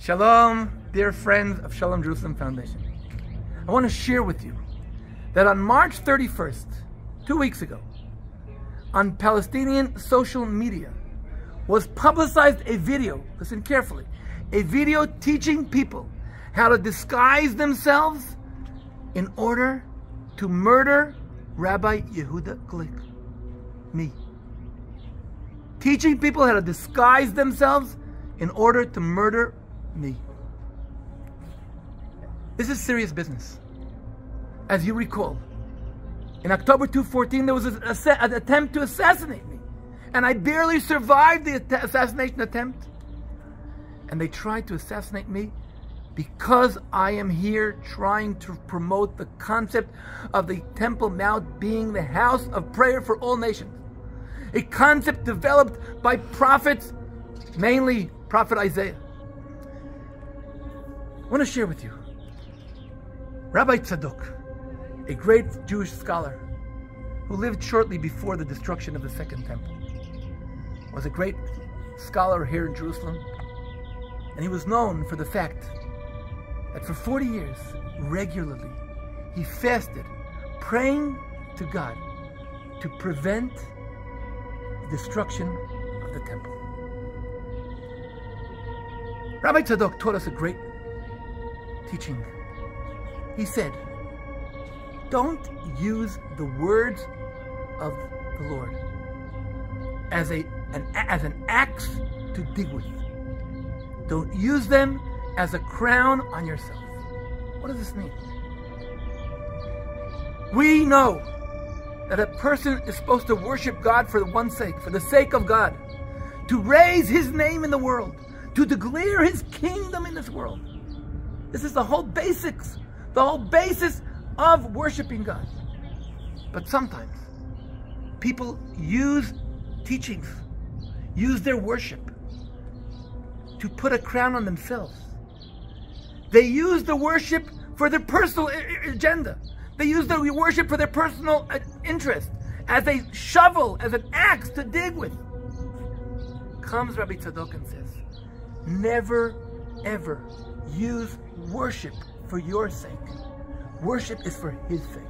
Shalom, dear friends of Shalom Jerusalem Foundation. I want to share with you that on March 31st, 2 weeks ago, on Palestinian social media, was publicized a video, listen carefully, a video teaching people how to disguise themselves in order to murder Rabbi Yehudah Glick, me. Teaching people how to disguise themselves in order to murder me. This is serious business. As you recall, in October 2014, there was an attempt to assassinate me. And I barely survived the assassination attempt. And they tried to assassinate me because I am here trying to promote the concept of the Temple Mount being the house of prayer for all nations. A concept developed by prophets, mainly Prophet Isaiah. I want to share with you Rabbi Tzadok, a great Jewish scholar who lived shortly before the destruction of the Second Temple, was a great scholar here in Jerusalem, and he was known for the fact that for 40 years, regularly, he fasted, praying to God to prevent the destruction of the temple. Rabbi Tzadok taught us a great teaching. He said, don't use the words of the Lord as an axe to dig with. Don't use them as a crown on yourself. What does this mean? We know that a person is supposed to worship God for one sake, for the sake of God, to raise His name in the world, to declare His kingdom in this world. This is the whole basis of worshiping God. But sometimes people use teachings, use their worship to put a crown on themselves. They use the worship for their personal agenda. They use the worship for their personal interest, as a shovel, as an axe to dig with. Comes Rabbi Tzadok and says, never ever use worship for your sake. Worship is for His sake.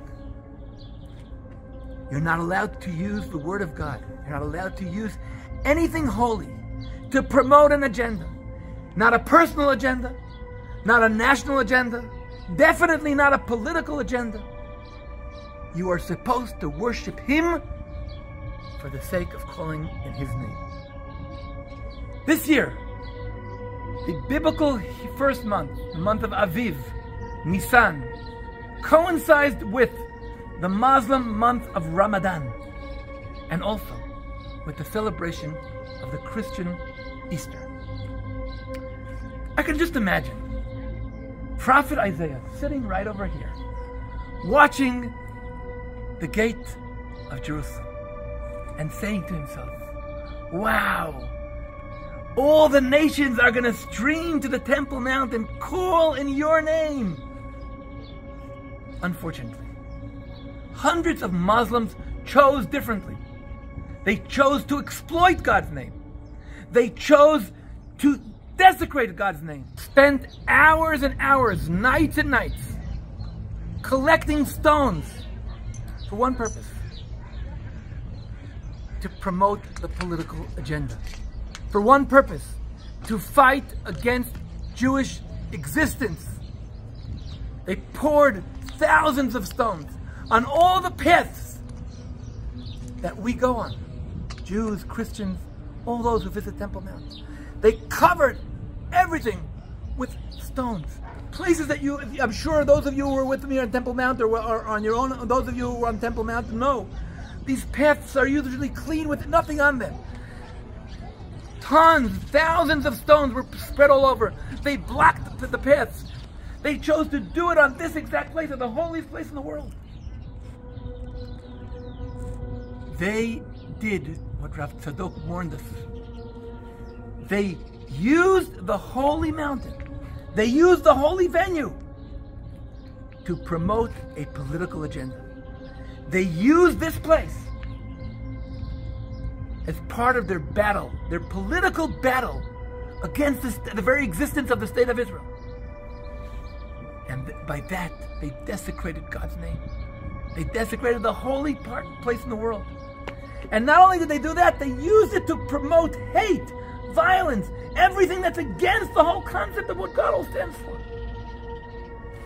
You're not allowed to use the Word of God. You're not allowed to use anything holy to promote an agenda. Not a personal agenda, not a national agenda, definitely not a political agenda. You are supposed to worship Him for the sake of calling in His name. This year, the biblical first month, the month of Aviv, Nisan, coincides with the Muslim month of Ramadan, and also with the celebration of the Christian Easter. I can just imagine Prophet Isaiah sitting right over here, watching the gate of Jerusalem and saying to himself, wow, all the nations are going to stream to the Temple Mount and call in your name. Unfortunately, hundreds of Muslims chose differently. They chose to exploit God's name. They chose to desecrate God's name. Spent hours and hours, nights and nights, collecting stones for one purpose: to promote the political agenda. For one purpose: to fight against Jewish existence. They poured thousands of stones on all the paths that we go on. Jews, Christians, all those who visit Temple Mount. They covered everything with stones. Places that I'm sure those of you who were with me on Temple Mount or on your own, those of you who were on Temple Mount know, these paths are usually clean with nothing on them. Tons, thousands of stones were spread all over. They blocked the paths. They chose to do it on this exact place, the holiest place in the world. They did what Rav Tzadok warned us. They used the holy mountain. They used the holy venue to promote a political agenda. They used this place as part of their battle, their political battle against the very existence of the state of Israel. And by that, they desecrated God's name. They desecrated the holy place in the world. And not only did they do that, they used it to promote hate, violence, everything that's against the whole concept of what God all stands for.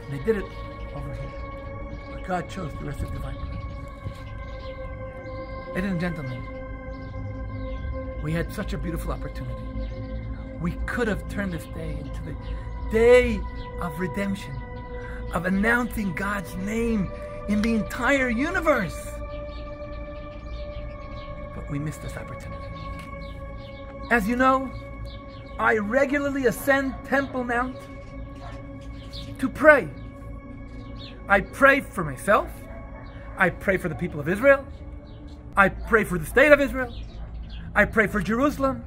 And they did it over here, where God chose the rest of the divine plan. Ladies and gentlemen, we had such a beautiful opportunity. We could have turned this day into the day of redemption, of announcing God's name in the entire universe. But we missed this opportunity. As you know, I regularly ascend Temple Mount to pray. I pray for myself. I pray for the people of Israel. I pray for the state of Israel. I pray for Jerusalem.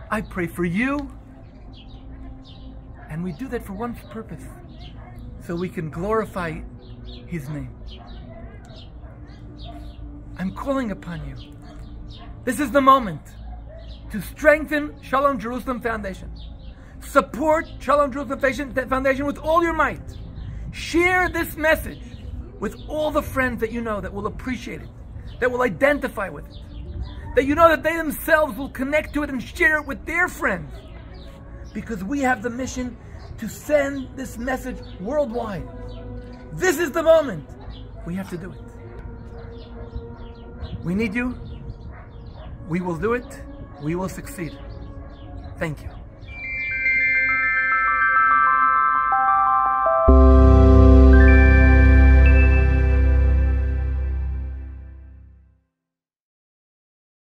I pray for you. And we do that for one purpose, so we can glorify His name. I'm calling upon you. This is the moment to strengthen Shalom Jerusalem Foundation. Support Shalom Jerusalem Foundation with all your might. Share this message with all the friends that you know that will appreciate it, that will identify with it, that you know that they themselves will connect to it and share it with their friends. Because we have the mission to send this message worldwide. This is the moment. We have to do it. We need you. We will do it. We will succeed. Thank you.